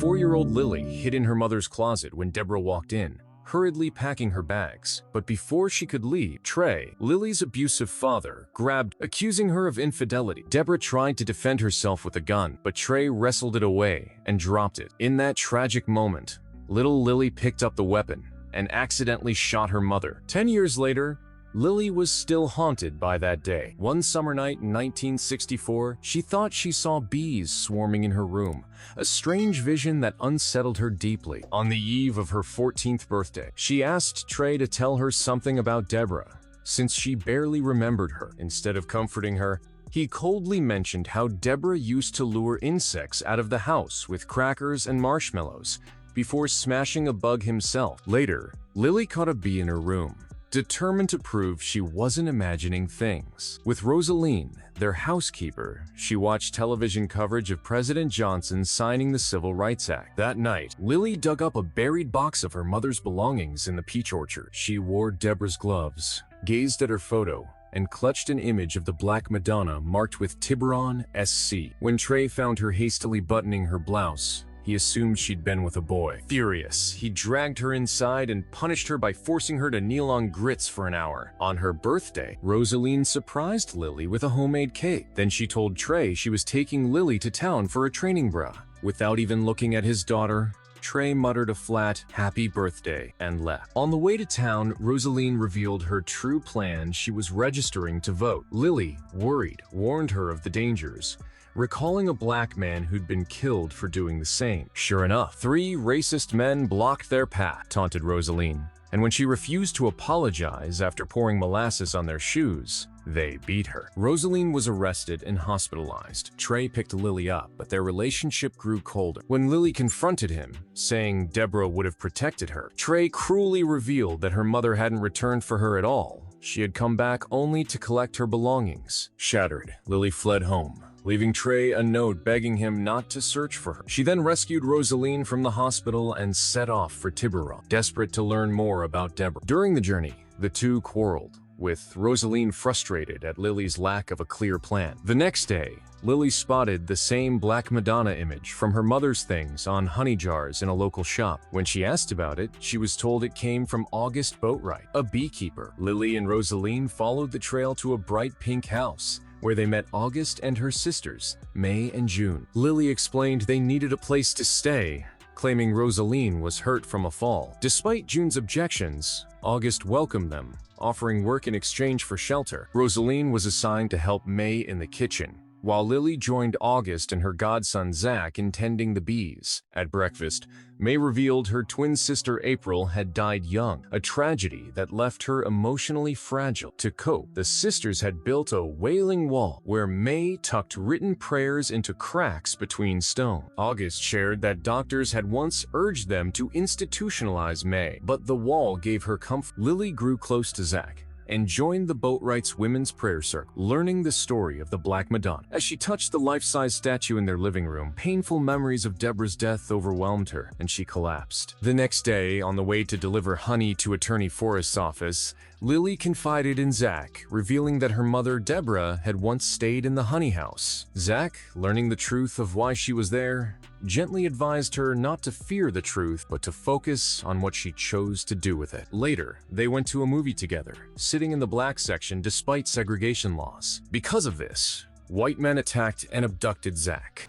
4-year-old Lily hid in her mother's closet when Deborah walked in, hurriedly packing her bags. But before she could leave, Trey, Lily's abusive father, grabbed, accusing her of infidelity. Deborah tried to defend herself with a gun, but Trey wrestled it away and dropped it. In that tragic moment, little Lily picked up the weapon and accidentally shot her mother. 10 years later, Lily was still haunted by that day. One summer night in 1964, she thought she saw bees swarming in her room, a strange vision that unsettled her deeply. On the eve of her 14th birthday, she asked Trey to tell her something about Deborah, since she barely remembered her. Instead of comforting her, he coldly mentioned how Deborah used to lure insects out of the house with crackers and marshmallows before smashing a bug himself. Later, Lily caught a bee in her room, determined to prove she wasn't imagining things. With Rosaline, their housekeeper, she watched television coverage of President Johnson signing the Civil Rights Act. That night, Lily dug up a buried box of her mother's belongings in the peach orchard. She wore Deborah's gloves, gazed at her photo, and clutched an image of the Black Madonna marked with Tiburon SC. When Trey found her hastily buttoning her blouse, he assumed she'd been with a boy. Furious, he dragged her inside and punished her by forcing her to kneel on grits for an hour. On her birthday, Rosaline surprised Lily with a homemade cake. Then she told Trey she was taking Lily to town for a training bra. Without even looking at his daughter, Trey muttered a flat, "Happy birthday," and left. On the way to town, Rosaline revealed her true plan: she was registering to vote. Lily, worried, warned her of the dangers, recalling a black man who'd been killed for doing the same. Sure enough, 3 racist men blocked their path, taunted Rosaline. And when she refused to apologize after pouring molasses on their shoes, they beat her. Rosaline was arrested and hospitalized. Trey picked Lily up, but their relationship grew colder. When Lily confronted him, saying Deborah would have protected her, Trey cruelly revealed that her mother hadn't returned for her at all. She had come back only to collect her belongings. Shattered, Lily fled home, leaving Trey a note begging him not to search for her. She then rescued Rosaline from the hospital and set off for Tiburon, desperate to learn more about Deborah. During the journey, the two quarreled, with Rosaline frustrated at Lily's lack of a clear plan. The next day, Lily spotted the same Black Madonna image from her mother's things on honey jars in a local shop. When she asked about it, she was told it came from August Boatwright, a beekeeper. Lily and Rosaline followed the trail to a bright pink house, where they met August and her sisters, May and June. Lily explained they needed a place to stay, claiming Rosaline was hurt from a fall. Despite June's objections, August welcomed them, offering work in exchange for shelter. Rosaline was assigned to help May in the kitchen, while Lily joined August and her godson Zach in tending the bees. At breakfast, May revealed her twin sister April had died young, a tragedy that left her emotionally fragile. To cope, the sisters had built a wailing wall where May tucked written prayers into cracks between stone. August shared that doctors had once urged them to institutionalize May, but the wall gave her comfort. Lily grew close to Zach and joined the Boatwright's Women's Prayer Circle, learning the story of the Black Madonna. As she touched the life-size statue in their living room, painful memories of Deborah's death overwhelmed her, and she collapsed. The next day, on the way to deliver honey to Attorney Forrest's office, Lily confided in Zach, revealing that her mother, Deborah, had once stayed in the honey house. Zach, learning the truth of why she was there, gently advised her not to fear the truth, but to focus on what she chose to do with it. Later, they went to a movie together, sitting in the black section despite segregation laws. Because of this, white men attacked and abducted Zach.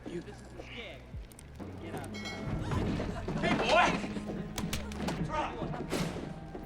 This is a skag. Get outside. Hey, boy!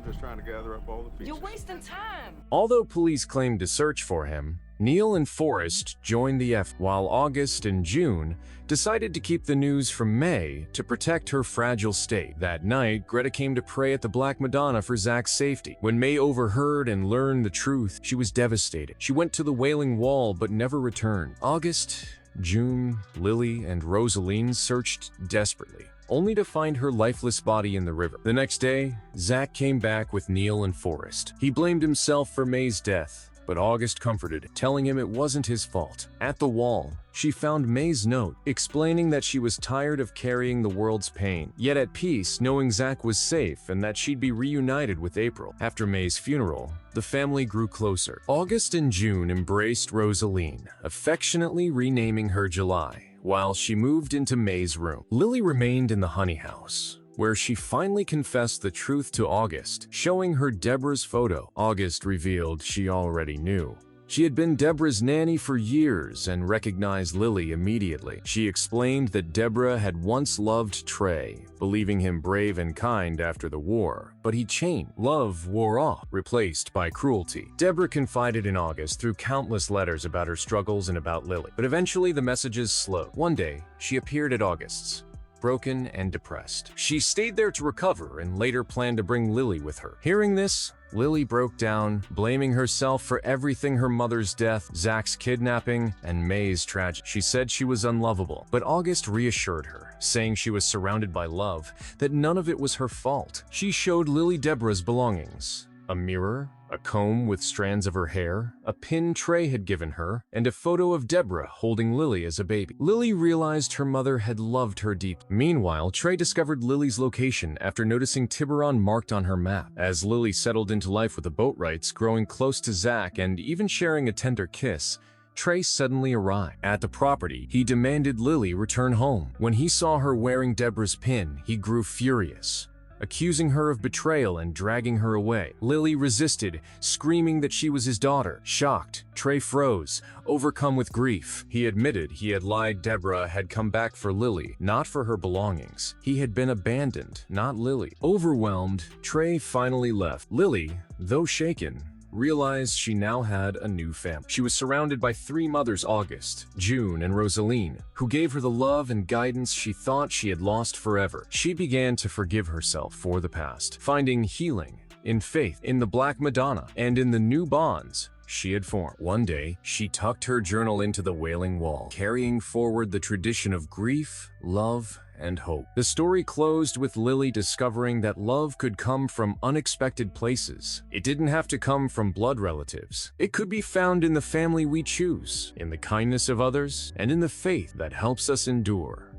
Just trying to gather up all the pieces. You're wasting time. Although police claimed to search for him, Neil and Forrest joined the effort, while August and June decided to keep the news from May to protect her fragile state. That night, Greta came to pray at the Black Madonna for Zach's safety. When May overheard and learned the truth, she was devastated. She went to the Wailing Wall but never returned. August, June, Lily, and Rosaline searched desperately, only to find her lifeless body in the river. The next day, Zach came back with Neil and Forrest. He blamed himself for May's death, but August comforted him, telling him it wasn't his fault. At the wall, she found May's note, explaining that she was tired of carrying the world's pain, yet at peace knowing Zach was safe and that she'd be reunited with April. After May's funeral, the family grew closer. August and June embraced Rosaline, affectionately renaming her July, while she moved into May's room. Lily remained in the honey house, where she finally confessed the truth to August, showing her Deborah's photo. August revealed she already knew. She had been Deborah's nanny for years and recognized Lily immediately. She explained that Deborah had once loved Trey, believing him brave and kind after the war, but he changed. Love wore off, replaced by cruelty. Deborah confided in August through countless letters about her struggles and about Lily, but eventually the messages slowed. One day, she appeared at August's, broken and depressed. She stayed there to recover and later planned to bring Lily with her. Hearing this, Lily broke down, blaming herself for everything: her mother's death, Zach's kidnapping, and May's tragedy. She said she was unlovable, but August reassured her, saying she was surrounded by love, that none of it was her fault. She showed Lily Deborah's belongings: a mirror, a comb with strands of her hair, a pin Trey had given her, and a photo of Deborah holding Lily as a baby. Lily realized her mother had loved her deeply. Meanwhile, Trey discovered Lily's location after noticing Tiburon marked on her map. As Lily settled into life with the Boatwrights, growing close to Zach and even sharing a tender kiss, Trey suddenly arrived. At the property, he demanded Lily return home. When he saw her wearing Deborah's pin, he grew furious, accusing her of betrayal and dragging her away. Lily resisted, screaming that she was his daughter. Shocked, Trey froze, overcome with grief. He admitted he had lied. Deborah had come back for Lily, not for her belongings. He had been abandoned, not Lily. Overwhelmed, Trey finally left. Lily, though shaken, realized she now had a new family. She was surrounded by three mothers: August, June, and Rosaline, who gave her the love and guidance she thought she had lost forever. She began to forgive herself for the past, finding healing in faith, in the Black Madonna, and in the new bonds she had formed. One day, she tucked her journal into the Wailing Wall, carrying forward the tradition of grief, love, and hope. The story closed with Lily discovering that love could come from unexpected places. It didn't have to come from blood relatives. It could be found in the family we choose, in the kindness of others, and in the faith that helps us endure.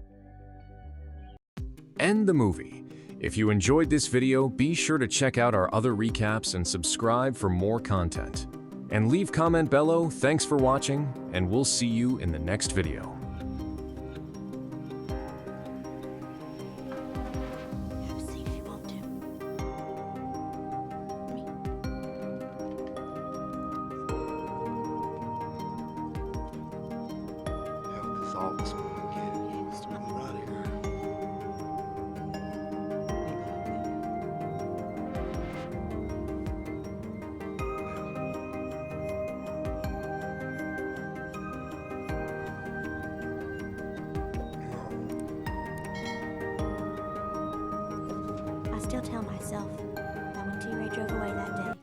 End the movie. If you enjoyed this video, be sure to check out our other recaps and subscribe for more content. And leave comment below. Thanks for watching, and we'll see you in the next video. All this one again. Let's move out of here. I still tell myself that when T-Ray drove away that day,